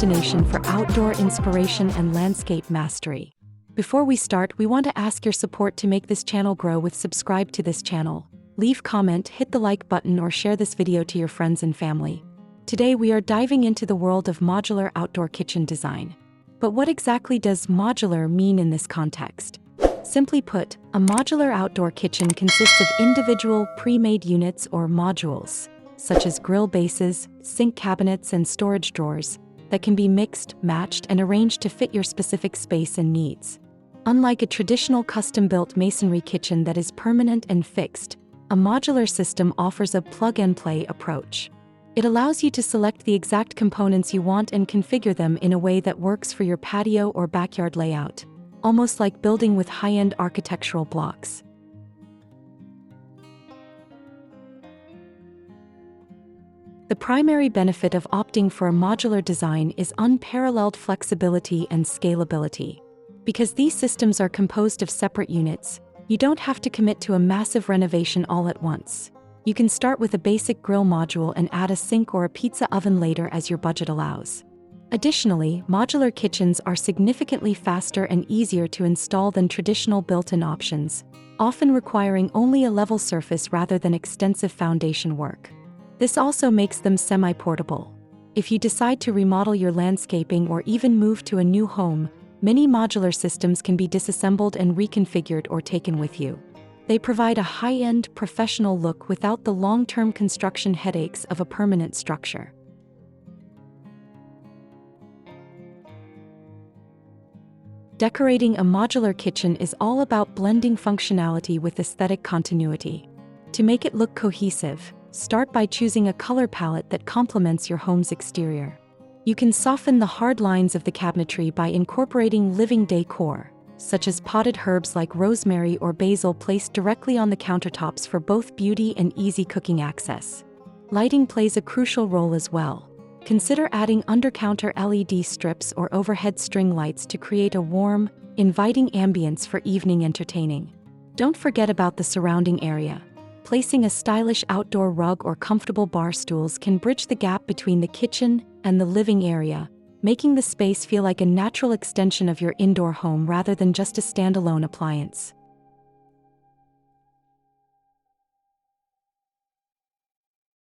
destination for outdoor inspiration and landscape mastery. Before we start, we want to ask your support to make this channel grow with subscribe to this channel. Leave comment, hit the like button or share this video to your friends and family. Today we are diving into the world of modular outdoor kitchen design. But what exactly does modular mean in this context? Simply put, a modular outdoor kitchen consists of individual pre-made units or modules, such as grill bases, sink cabinets and storage drawers, that can be mixed, matched and arranged to fit your specific space and needs. Unlike a traditional custom-built masonry kitchen that is permanent and fixed, a modular system offers a plug-and-play approach. It allows you to select the exact components you want and configure them in a way that works for your patio or backyard layout, almost like building with high-end architectural blocks. The primary benefit of opting for a modular design is unparalleled flexibility and scalability. Because these systems are composed of separate units, you don't have to commit to a massive renovation all at once. You can start with a basic grill module and add a sink or a pizza oven later as your budget allows. Additionally, modular kitchens are significantly faster and easier to install than traditional built-in options, often requiring only a level surface rather than extensive foundation work. This also makes them semi-portable. If you decide to remodel your landscaping or even move to a new home, many modular systems can be disassembled and reconfigured or taken with you. They provide a high-end, professional look without the long-term construction headaches of a permanent structure. Decorating a modular kitchen is all about blending functionality with aesthetic continuity. To make it look cohesive, start by choosing a color palette that complements your home's exterior. You can soften the hard lines of the cabinetry by incorporating living decor, such as potted herbs like rosemary or basil placed directly on the countertops for both beauty and easy cooking access. Lighting plays a crucial role as well. Consider adding under-counter LED strips or overhead string lights to create a warm, inviting ambience for evening entertaining. Don't forget about the surrounding area. Placing a stylish outdoor rug or comfortable bar stools can bridge the gap between the kitchen and the living area, making the space feel like a natural extension of your indoor home rather than just a standalone appliance.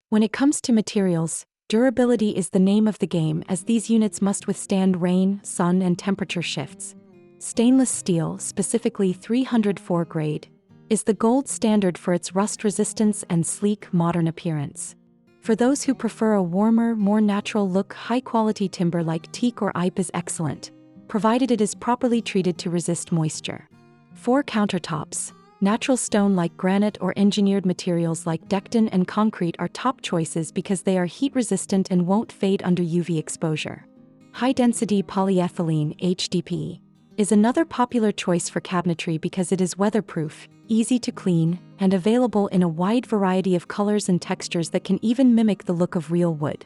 When it comes to materials, durability is the name of the game, as these units must withstand rain, sun, and temperature shifts. Stainless steel, specifically 304 grade, is the gold standard for its rust resistance and sleek, modern appearance. For those who prefer a warmer, more natural look, high-quality timber like teak or ipy is excellent, provided it is properly treated to resist moisture. For countertops, natural stone like granite or engineered materials like Decor and concrete are top choices because they are heat-resistant and won't fade under UV exposure. High-density polyethylene (HDPE) is another popular choice for cabinetry because it is weatherproof, easy to clean, and available in a wide variety of colors and textures that can even mimic the look of real wood.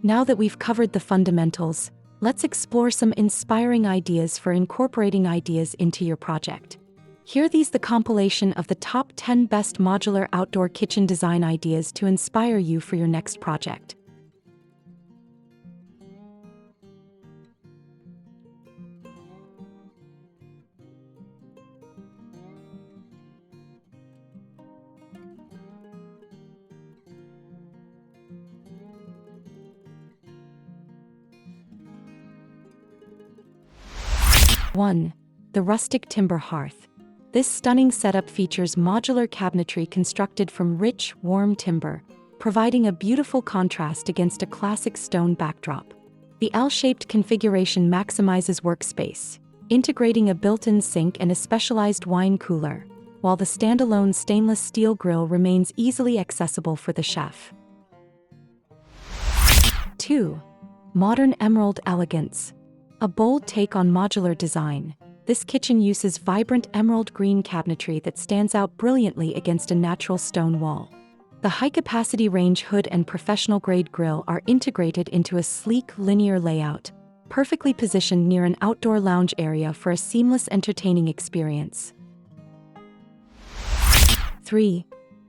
Now that we've covered the fundamentals, let's explore some inspiring ideas for incorporating ideas into your project. Here these the compilation of the top 10 best modular outdoor kitchen design ideas to inspire you for your next project. (1) The rustic timber hearth. This stunning setup features modular cabinetry constructed from rich, warm timber, providing a beautiful contrast against a classic stone backdrop. The L-shaped configuration maximizes workspace, integrating a built-in sink and a specialized wine cooler, while the standalone stainless steel grill remains easily accessible for the chef. 2. Modern emerald elegance. A bold take on modular design, this kitchen uses vibrant emerald green cabinetry that stands out brilliantly against a natural stone wall. The high-capacity range hood and professional-grade grill are integrated into a sleek, linear layout, perfectly positioned near an outdoor lounge area for a seamless entertaining experience. 3.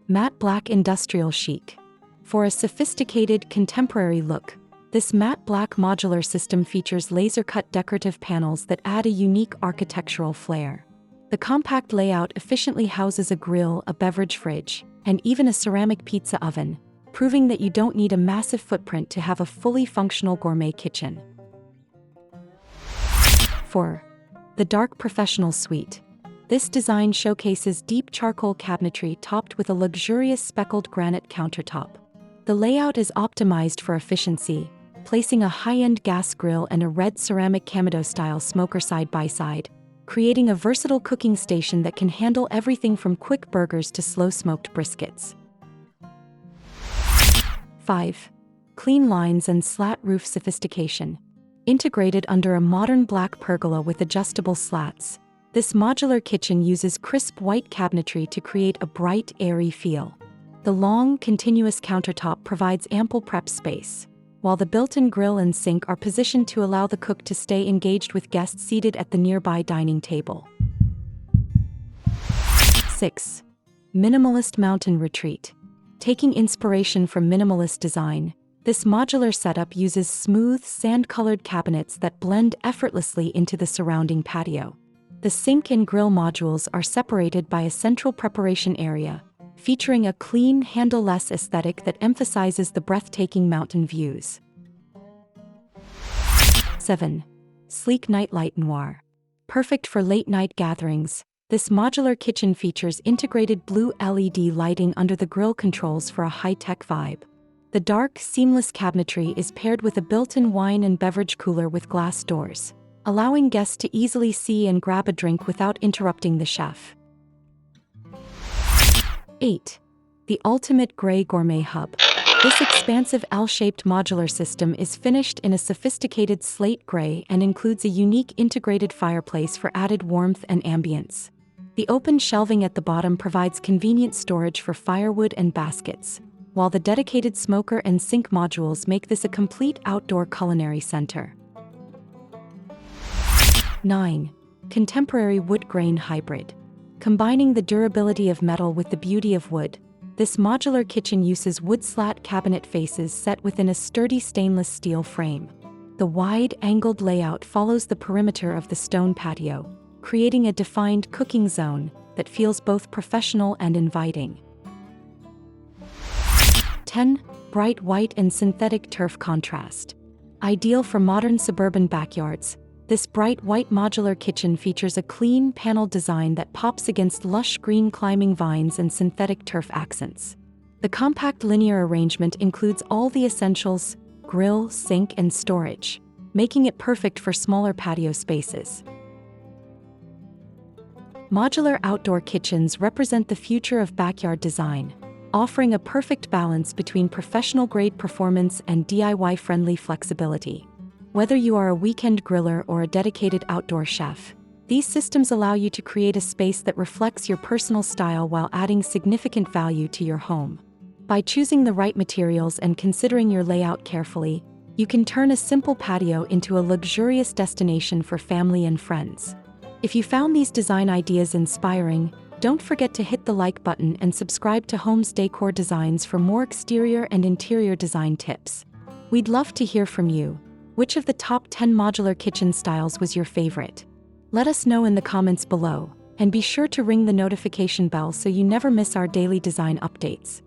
Matte black industrial chic. For a sophisticated, contemporary look, This matte black modular system features laser-cut decorative panels that add a unique architectural flair. The compact layout efficiently houses a grill, a beverage fridge, and even a ceramic pizza oven, proving that you don't need a massive footprint to have a fully functional gourmet kitchen. 4. The Dark Professional Suite. This design showcases deep charcoal cabinetry topped with a luxurious speckled granite countertop. The layout is optimized for efficiency, placing a high-end gas grill and a red ceramic kamado-style smoker side by side, creating a versatile cooking station that can handle everything from quick burgers to slow-smoked briskets. 5. Clean lines and slat roof sophistication. Integrated under a modern black pergola with adjustable slats, this modular kitchen uses crisp white cabinetry to create a bright, airy feel. The long, continuous countertop provides ample prep space, while the built-in grill and sink are positioned to allow the cook to stay engaged with guests seated at the nearby dining table. 6. Minimalist Mountain Retreat. Taking inspiration from minimalist design, this modular setup uses smooth, sand-colored cabinets that blend effortlessly into the surrounding patio. The sink and grill modules are separated by a central preparation area, featuring a clean, handle-less aesthetic that emphasizes the breathtaking mountain views. 7. Sleek Nightlight Noir. Perfect for late-night gatherings, this modular kitchen features integrated blue LED lighting under the grill controls for a high-tech vibe. The dark, seamless cabinetry is paired with a built-in wine and beverage cooler with glass doors, allowing guests to easily see and grab a drink without interrupting the chef. 8. The Ultimate Gray Gourmet Hub. This expansive L-shaped modular system is finished in a sophisticated slate gray and includes a unique integrated fireplace for added warmth and ambience. The open shelving at the bottom provides convenient storage for firewood and baskets, while the dedicated smoker and sink modules make this a complete outdoor culinary center. 9. Contemporary Wood Grain Hybrid. Combining the durability of metal with the beauty of wood, this modular kitchen uses wood slat cabinet faces set within a sturdy stainless steel frame. The wide, angled layout follows the perimeter of the stone patio, creating a defined cooking zone that feels both professional and inviting. 10. Bright white and synthetic turf contrast. Ideal for modern suburban backyards, this bright white modular kitchen features a clean, paneled design that pops against lush green climbing vines and synthetic turf accents. The compact linear arrangement includes all the essentials: grill, sink, and storage, making it perfect for smaller patio spaces. Modular outdoor kitchens represent the future of backyard design, offering a perfect balance between professional-grade performance and DIY-friendly flexibility. Whether you are a weekend griller or a dedicated outdoor chef, these systems allow you to create a space that reflects your personal style while adding significant value to your home. By choosing the right materials and considering your layout carefully, you can turn a simple patio into a luxurious destination for family and friends. If you found these design ideas inspiring, don't forget to hit the like button and subscribe to Homes Decor Designs for more exterior and interior design tips. We'd love to hear from you. Which of the top 10 modular kitchen styles was your favorite? Let us know in the comments below, and be sure to ring the notification bell so you never miss our daily design updates.